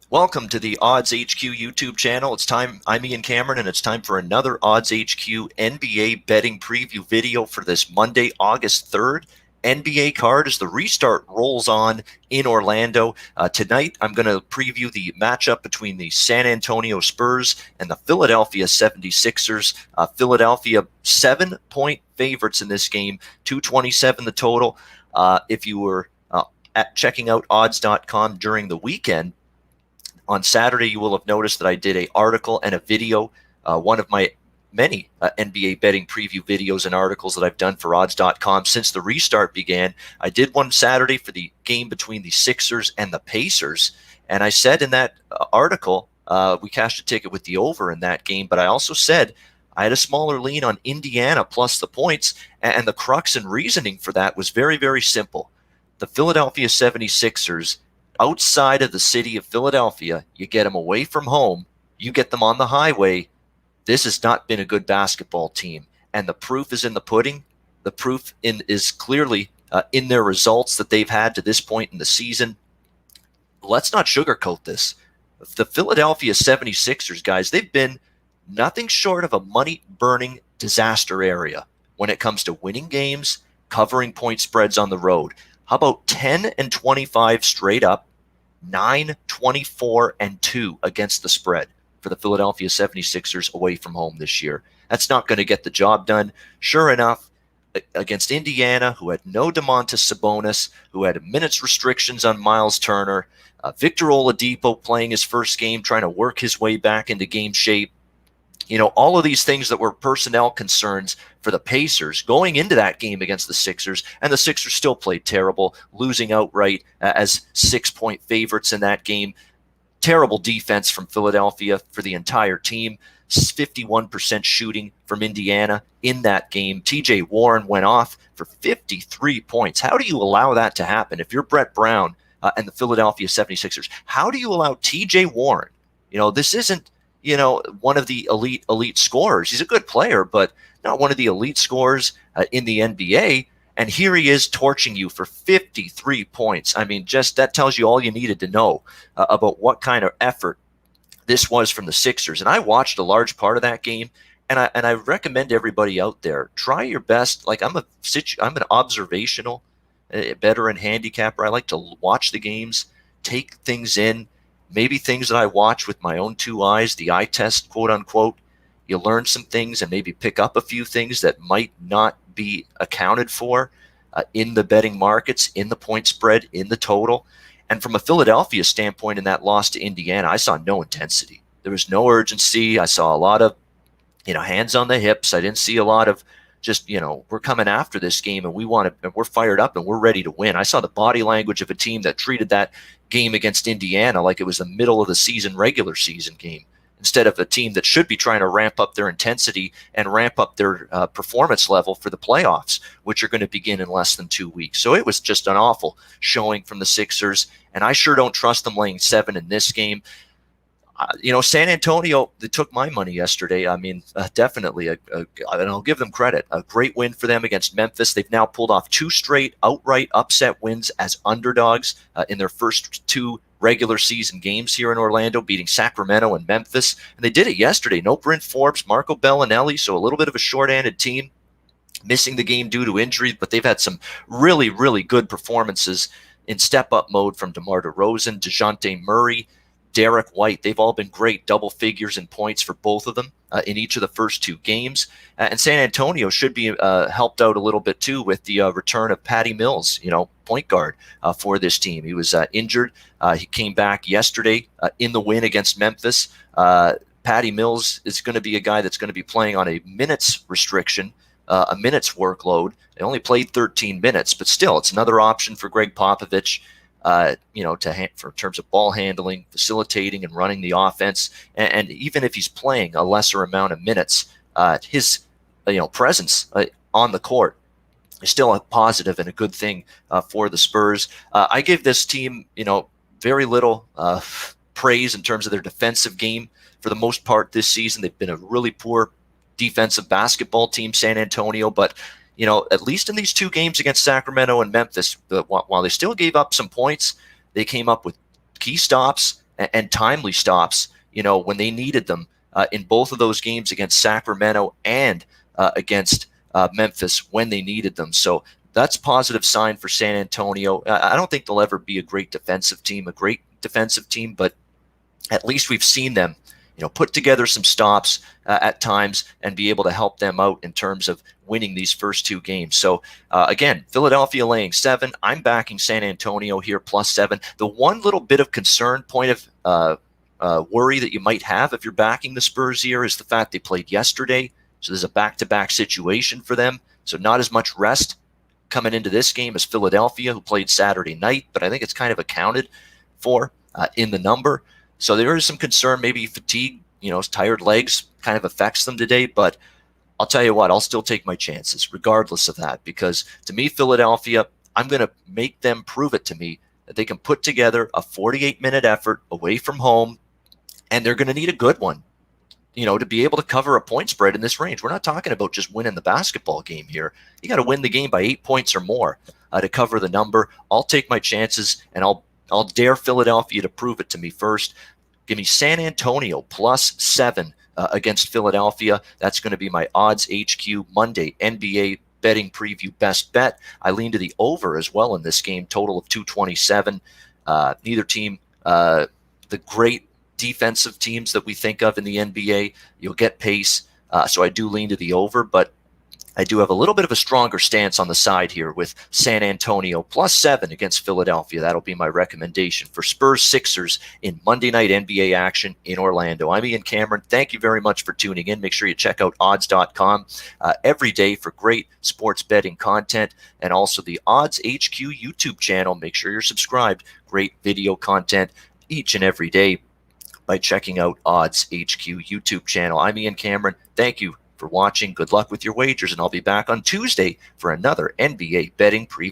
Welcome to the Odds HQ YouTube channel. It's time. I'm Ian Cameron, and it's time for another Odds HQ NBA betting preview video for this Monday, August 3rd. NBA card as the restart rolls on in Orlando. Tonight, I'm going to preview the matchup between the San Antonio Spurs and the Philadelphia 76ers. Philadelphia 7-point favorites in this game, 227 the total. If you were checking out odds.com during the weekend, on Saturday, you will have noticed that I did an article and a video, one of my many NBA betting preview videos and articles that I've done for odds.com since the restart began. I did one Saturday for the game between the Sixers and the Pacers, and I said in that article, we cashed a ticket with the over in that game, but I also said I had a smaller lean on Indiana plus the points, and the crux and reasoning for that was very, very simple. The Philadelphia 76ers, outside of the city of Philadelphia, you get them away from home, you get them on the highway. This has not been a good basketball team, and the proof is in the pudding. The proof is clearly in their results that they've had to this point in the season. Let's not sugarcoat this. The Philadelphia 76ers, guys, they've been nothing short of a money-burning disaster area when it comes to winning games, covering point spreads on the road. How about 10-25 straight up, 9-24-2 against the spread for the Philadelphia 76ers away from home this year? That's not going to get the job done. Sure enough, against Indiana, who had no Domantas Sabonis, who had minutes restrictions on Miles Turner, Victor Oladipo playing his first game, trying to work his way back into game shape. You know, all of these things that were personnel concerns for the Pacers going into that game against the Sixers, and the Sixers still played terrible, losing outright as 6-point favorites in that game. Terrible defense from Philadelphia for the entire team. 51% shooting from Indiana in that game. TJ Warren went off for 53 points. How do you allow that to happen? If you're Brett Brown and the Philadelphia 76ers, how do you allow TJ Warren? You know, this isn't one of the elite scorers. He's a good player, but not one of the elite scorers in the NBA. And here he is torching you for 53 points. I mean, just that tells you all you needed to know about what kind of effort this was from the Sixers. And I watched a large part of that game, and I recommend everybody out there, try your best. Like I'm an observational bettor and handicapper. I like to watch the games, take things in. Maybe things that I watch with my own two eyes, the eye test, quote unquote. You learn some things and maybe pick up a few things that might not be accounted for in the betting markets, in the point spread, in the total. And from a Philadelphia standpoint, in that loss to Indiana, I saw no intensity. There was no urgency. I saw a lot of, hands on the hips. I didn't see a lot of just, we're coming after this game and we're fired up and we're ready to win. I saw the body language of a team that treated that game against Indiana like it was the middle of the season, regular season game, instead of a team that should be trying to ramp up their intensity and ramp up their performance level for the playoffs, which are going to begin in less than 2 weeks. So it was just an awful showing from the Sixers, and I sure don't trust them laying 7 in this game. San Antonio, they took my money yesterday. I mean, definitely, and I'll give them credit. A great win for them against Memphis. They've now pulled off 2 straight outright upset wins as underdogs in their first 2 regular season games here in Orlando, beating Sacramento and Memphis. And they did it yesterday. No Bryn Forbes, Marco Bellinelli, so a little bit of a short-handed team, missing the game due to injuries, but they've had some really, really good performances in step-up mode from DeMar DeRozan, DeJounte Murray, Derek White. They've all been great double figures in points for both of them in each of the first 2 games. And San Antonio should be helped out a little bit too with the return of Patty Mills, point guard for this team. He was injured. He came back yesterday in the win against Memphis. Patty Mills is going to be a guy that's going to be playing on a minutes restriction, a minutes workload. They only played 13 minutes, but still, it's another option for Greg Popovich. For terms of ball handling, facilitating, and running the offense, and even if he's playing a lesser amount of minutes, his presence on the court is still a positive and a good thing for the Spurs. I give this team, very little praise in terms of their defensive game for the most part this season. They've been a really poor defensive basketball team, San Antonio, but at least in these 2 games against Sacramento and Memphis, while they still gave up some points, they came up with key stops and timely stops, when they needed them in both of those games against Sacramento and against Memphis when they needed them. So that's a positive sign for San Antonio. I don't think they'll ever be a great defensive team, but at least we've seen them, put together some stops at times and be able to help them out in terms of winning these first two games. So again, Philadelphia laying 7. I'm backing San Antonio here +7. The one little bit of concern, point of worry that you might have if you're backing the Spurs here is the fact they played yesterday. So there's a back-to-back situation for them. So not as much rest coming into this game as Philadelphia, who played Saturday night, but I think it's kind of accounted for in the number. So there is some concern, maybe fatigue, tired legs kind of affects them today. But I'll tell you what, I'll still take my chances regardless of that, because to me, Philadelphia, I'm going to make them prove it to me that they can put together a 48-minute effort away from home, and they're going to need a good one, to be able to cover a point spread in this range. We're not talking about just winning the basketball game here. You got to win the game by 8 points or more to cover the number. I'll take my chances, and I'll dare Philadelphia to prove it to me first. Give me San Antonio +7 against Philadelphia. That's going to be my Odds HQ Monday NBA betting preview best bet. I lean to the over as well in this game, total of 227. Neither team, the great defensive teams that we think of in the NBA, you'll get pace. So I do lean to the over, but I do have a little bit of a stronger stance on the side here with San Antonio +7 against Philadelphia. That'll be my recommendation for Spurs Sixers in Monday night NBA action in Orlando. I'm Ian Cameron. Thank you very much for tuning in. Make sure you check out odds.com every day for great sports betting content, and also the Odds HQ YouTube channel. Make sure you're subscribed. Great video content each and every day by checking out Odds HQ YouTube channel. I'm Ian Cameron. Thank you for watching. Good luck with your wagers, and I'll be back on Tuesday for another NBA betting preview.